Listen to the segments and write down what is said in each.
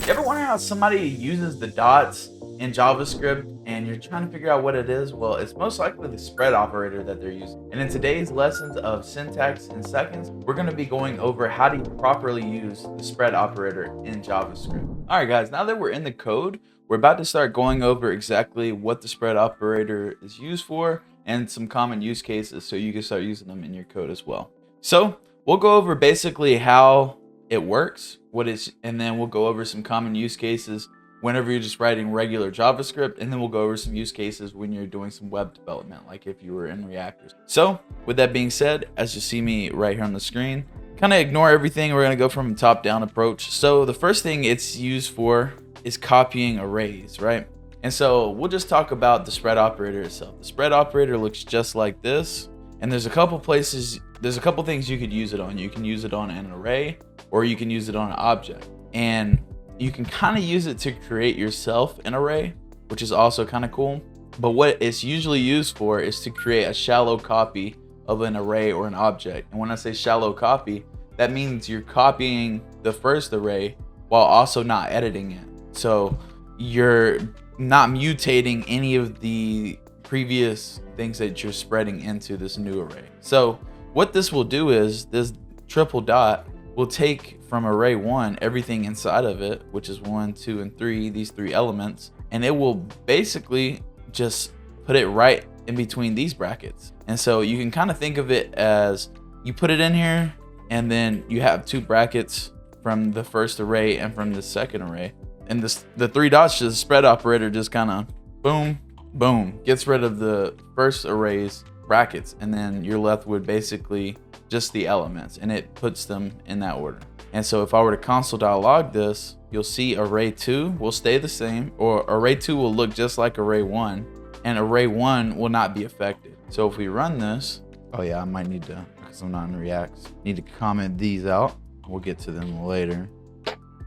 You ever wonder how somebody uses the dots in JavaScript and you're trying to figure out what it is? Well, it's most likely the spread operator that they're using. And in today's lessons of syntax in seconds, we're going to be going over how to properly use the spread operator in JavaScript. All right, guys, now that we're in the code, we're about to start going over exactly what the spread operator is used for and some common use cases so you can start using them in your code as well. So we'll go over basically how it works, and then we'll go over some common use cases whenever you're just writing regular JavaScript, and then we'll go over some use cases when you're doing some web development, like if you were in React. So with that being said, as you see me right here on the screen, kind of ignore everything. We're going to go from a top-down approach. So the first thing it's used for is copying arrays, right? And so we'll just talk about the spread operator itself. The spread operator looks just like this, and there's a couple things you could use it on. You can use it on an array, or you can use it on an object, and you can kind of use it to create yourself an array, which is also kind of cool. But what it's usually used for is to create a shallow copy of an array or an object. And when I say shallow copy, that means you're copying the first array while also not editing it. So you're not mutating any of the previous things that you're spreading into this new array. So what this will do is this triple dot will take from array 1 everything inside of it, which is 1, 2, and 3, these 3 elements, and it will basically just put it right in between these brackets. And so you can kind of think of it as you put it in here, and then you have 2 brackets from the first array and from the second array, and the 3 dots, the spread operator, just kind of boom boom gets rid of the first array's brackets, and then you're left with basically just the elements, and it puts them in that order. And so if I were to console.log this, you'll see array 2 will stay the same, or array 2 will look just like array 1, and array 1 will not be affected. So if we run this, oh yeah, I might need to, because I'm not in React, need to comment these out. We'll get to them later.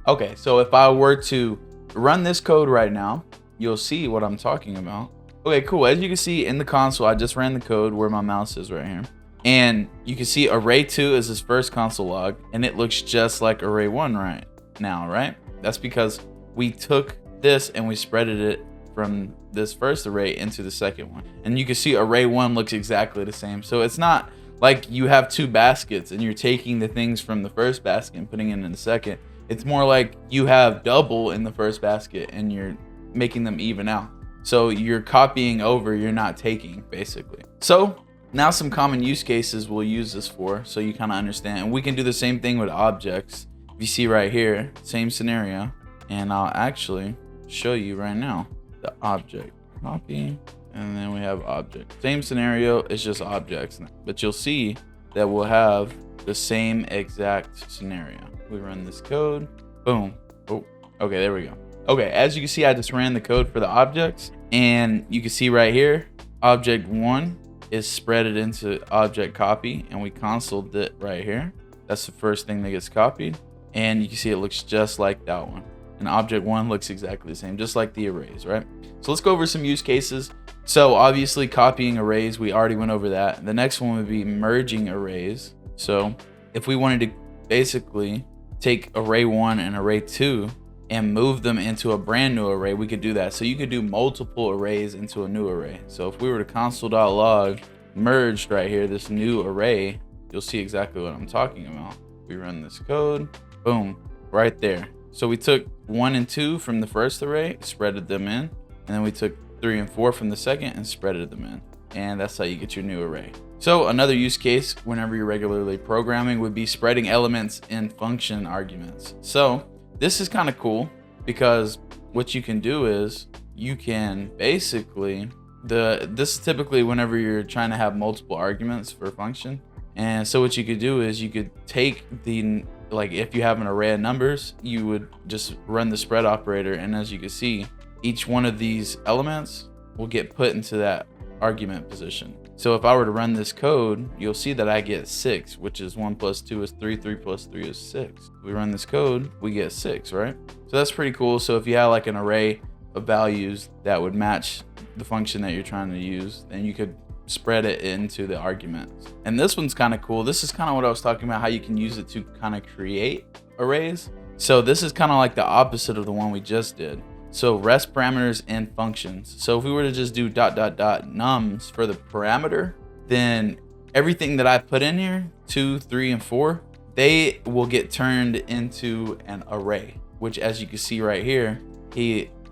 Okay, so if I were to run this code right now, you'll see what I'm talking about. Okay, cool. As you can see in the console, I just ran the code where my mouse is right here. And you can see array 2 is this first console log, and it looks just like array 1 right now, right? That's because we took this and we spreaded it from this first array into the second one. And you can see array 1 looks exactly the same. So it's not like you have 2 baskets and you're taking the things from the first basket and putting it in the second. It's more like you have double in the first basket and you're making them even out. So you're copying over, you're not taking, basically. So now some common use cases we'll use this for, so you kind of understand. And we can do the same thing with objects. If you see right here, same scenario, and I'll actually show you right now the object copy, and then we have object. Same scenario, it's just objects, but you'll see that we'll have the same exact scenario. We run this code, boom. Oh, okay, there we go. Okay, as you can see, I just ran the code for the objects, and you can see right here, object 1 is spreaded into object copy, and we consoled it right here. That's the first thing that gets copied, and you can see it looks just like that one. And object 1 looks exactly the same, just like the arrays, right? So let's go over some use cases. So obviously copying arrays, we already went over that. The next one would be merging arrays. So if we wanted to basically take array 1 and array 2 and move them into a brand new array, we could do that. So you could do multiple arrays into a new array. So if we were to console.log merged right here, this new array, you'll see exactly what I'm talking about. We run this code, boom, right there. So we took 1 and 2 from the first array, spreaded them in, and then we took 3 and 4 from the second and spreaded them in. And that's how you get your new array. So another use case whenever you're regularly programming would be spreading elements in function arguments. So this is kind of cool because what you can do is you can basically, this is typically whenever you're trying to have multiple arguments for a function. And so what you could do is you could take like if you have an array of numbers, you would just run the spread operator. And as you can see, each one of these elements will get put into that argument position. So if I were to run this code, you'll see that I get 6, which is 1 plus 2 is 3, 3 plus 3 is 6. If we run this code, we get 6, right? So that's pretty cool. So if you have like an array of values that would match the function that you're trying to use, then you could spread it into the arguments. And this one's kind of cool. This is kind of what I was talking about, how you can use it to kind of create arrays. So this is kind of like the opposite of the one we just did. So rest parameters and functions. So if we were to just do ... nums for the parameter, then everything that I put in here, 2, 3, and 4, they will get turned into an array, which as you can see right here,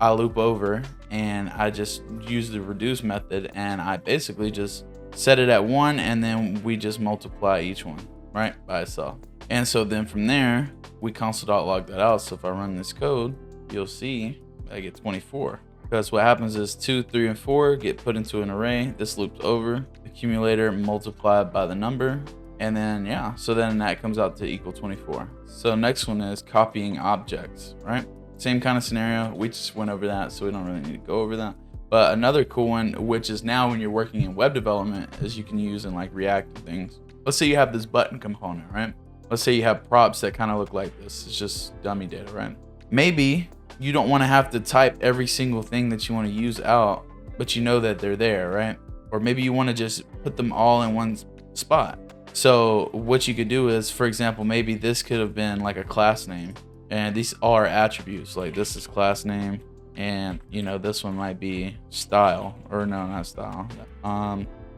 I loop over and I just use the reduce method, and I basically just set it at 1, and then we just multiply each one, right, by itself. And so then from there, we console.log that out. So if I run this code, you'll see I get 24. Because what happens is 2, 3, and 4 get put into an array. This loops over, accumulator multiplied by the number. And then, yeah, so then that comes out to equal 24. So next one is copying objects, right? Same kind of scenario. We just went over that, so we don't really need to go over that. But another cool one, which is now when you're working in web development, is you can use in like React and things. Let's say you have this button component, right? Let's say you have props that kind of look like this. It's just dummy data, right? Maybe you don't want to have to type every single thing that you want to use out, but you know that they're there, right? Or maybe you want to just put them all in one spot. So what you could do is, for example, maybe this could have been like a class name, and these are attributes. Like this is class name, and you know, this one might be style, or no, not style,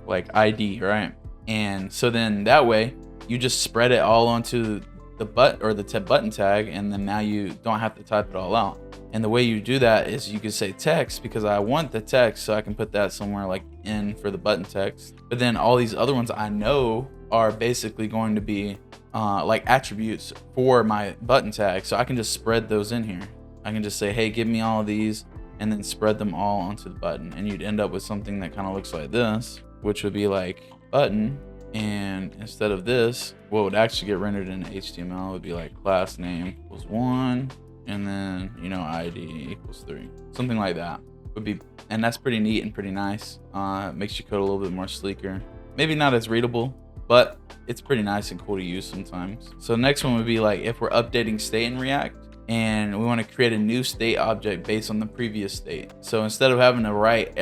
like ID, right? And so then that way you just spread it all onto the button tag, and then now you don't have to type it all out. And the way you do that is you can say text, because I want the text, so I can put that somewhere like in for the button text. But then all these other ones I know are basically going to be like attributes for my button tag, so I can just spread those in here. I can just say, hey, give me all of these, and then spread them all onto the button, and you'd end up with something that kind of looks like this, which would be like button. And instead of this, what would actually get rendered in HTML would be like class name equals 1, and then, you know, ID equals 3, something like that would be. And that's pretty neat and pretty nice. Makes your code a little bit more sleeker, maybe not as readable, but it's pretty nice and cool to use sometimes. So next one would be like if we're updating state in React and we want to create a new state object based on the previous state. So instead of having to write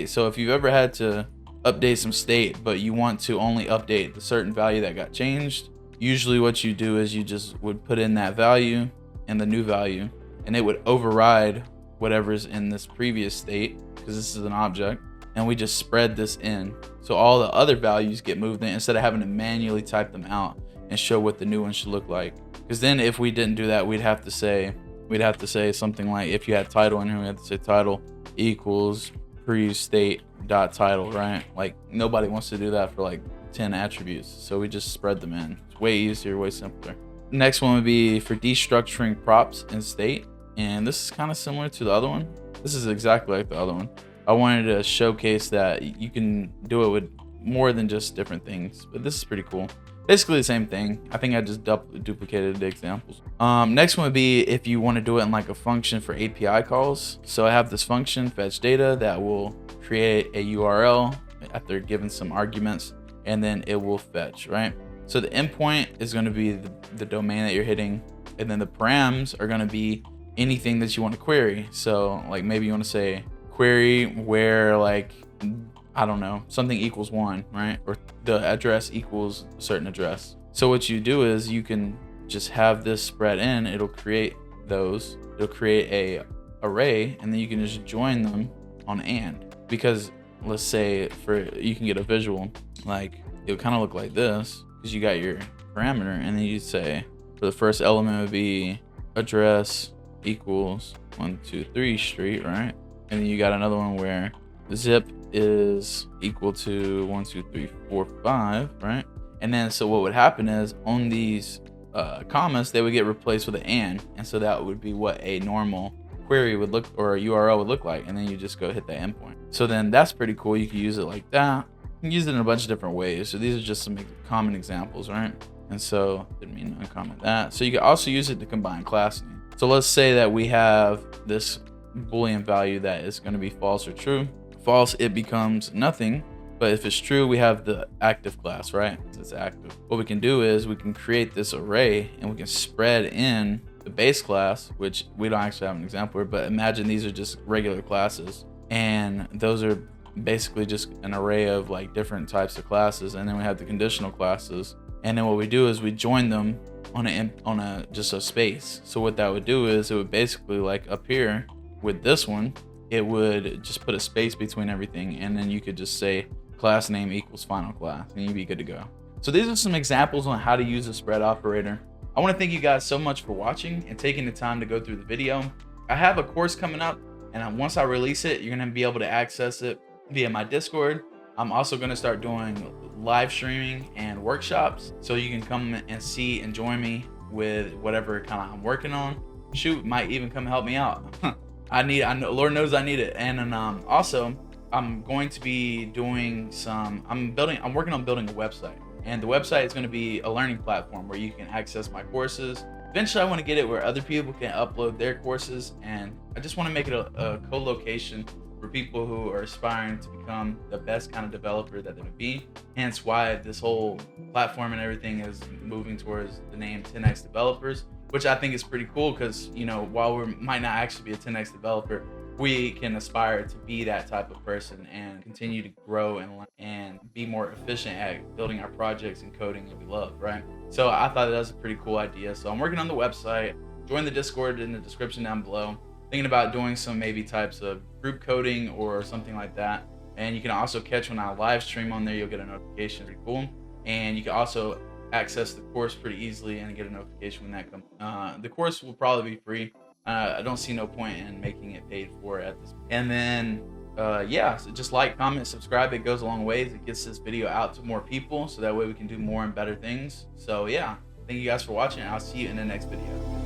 so if you've ever had to update some state, but you want to only update the certain value that got changed, usually what you do is you just would put in that value and the new value, and it would override whatever's in this previous state, because this is an object, and we just spread this in. So all the other values get moved in instead of having to manually type them out and show what the new one should look like. Because then if we didn't do that, we'd have to say something like, if you had title in here, we had to say title equals pre-state dot title, right? Like nobody wants to do that for like 10 attributes, so we just spread them in. It's way easier, way simpler. Next one would be for destructuring props in state, and this is kind of similar to the other one. This is exactly like the other one. I wanted to showcase that you can do it with more than just different things, but this is pretty cool. Basically the same thing. I think I just duplicated the examples. Next one would be if you want to do it in like a function for API calls. So I have this function fetch data that will create a URL after given some arguments, and then it will fetch, right? So the endpoint is going to be the domain that you're hitting, and then the params are going to be anything that you want to query. So like maybe you want to say query where, like, I don't know, something equals 1, right? Or the address equals a certain address. So what you do is you can just have this spread in, it'll create those, it'll create a array, and then you can just join them on and. Because let's say you can get a visual, like it'll kind of look like this, because you got your parameter, and then you say for the first element would be address equals 123 street, right? And then you got another one where zip is equal to 12345, right? And then so what would happen is on these commas, they would get replaced with an, and so that would be what a normal query would look, or a URL would look like, and then you just go hit that endpoint. So then that's pretty cool. You can use it like that. You can use it in a bunch of different ways. So these are just some common examples, right? And so didn't mean to uncomment that. So you can also use it to combine class name. So let's say that we have this Boolean value that is going to be false or true. False, it becomes nothing, but if it's true, we have the active class, right? So it's active. What we can do is we can create this array, and we can spread in the base class, which we don't actually have an example here, but imagine these are just regular classes, and those are basically just an array of like different types of classes. And then we have the conditional classes, and then what we do is we join them on a just a space. So what that would do is it would basically, like up here with this one, it would just put a space between everything, and then you could just say class name equals final class, and you'd be good to go. So these are some examples on how to use a spread operator. I want to thank you guys so much for watching and taking the time to go through the video. I have a course coming up, and once I release it, you're going to be able to access it via my Discord. I'm also going to start doing live streaming and workshops, so you can come and see and join me with whatever kind of I'm working on. Shoot, might even come help me out. I know, Lord knows I need it. And then also, I'm going to be doing I'm working on building a website, and the website is going to be a learning platform where you can access my courses. Eventually, I want to get it where other people can upload their courses, and I just want to make it a co-location for people who are aspiring to become the best kind of developer that they would be. Hence why this whole platform and everything is moving towards the name 10x Developers, which I think is pretty cool because, you know, while we might not actually be a 10x developer, we can aspire to be that type of person and continue to grow and learn and be more efficient at building our projects and coding that we love, right? So I thought that was a pretty cool idea. So I'm working on the website. Join the Discord in the description down below. Thinking about doing some maybe types of group coding or something like that. And you can also catch when I live stream on there. You'll get a notification. Pretty cool. And you can also access the course pretty easily and get a notification when that comes. The course will probably be free. I don't see no point in making it paid for at this point. And then yeah, so just like, comment, subscribe. It goes a long ways. It gets this video out to more people, so that way we can do more and better things. So yeah, thank you guys for watching. I'll see you in the next video.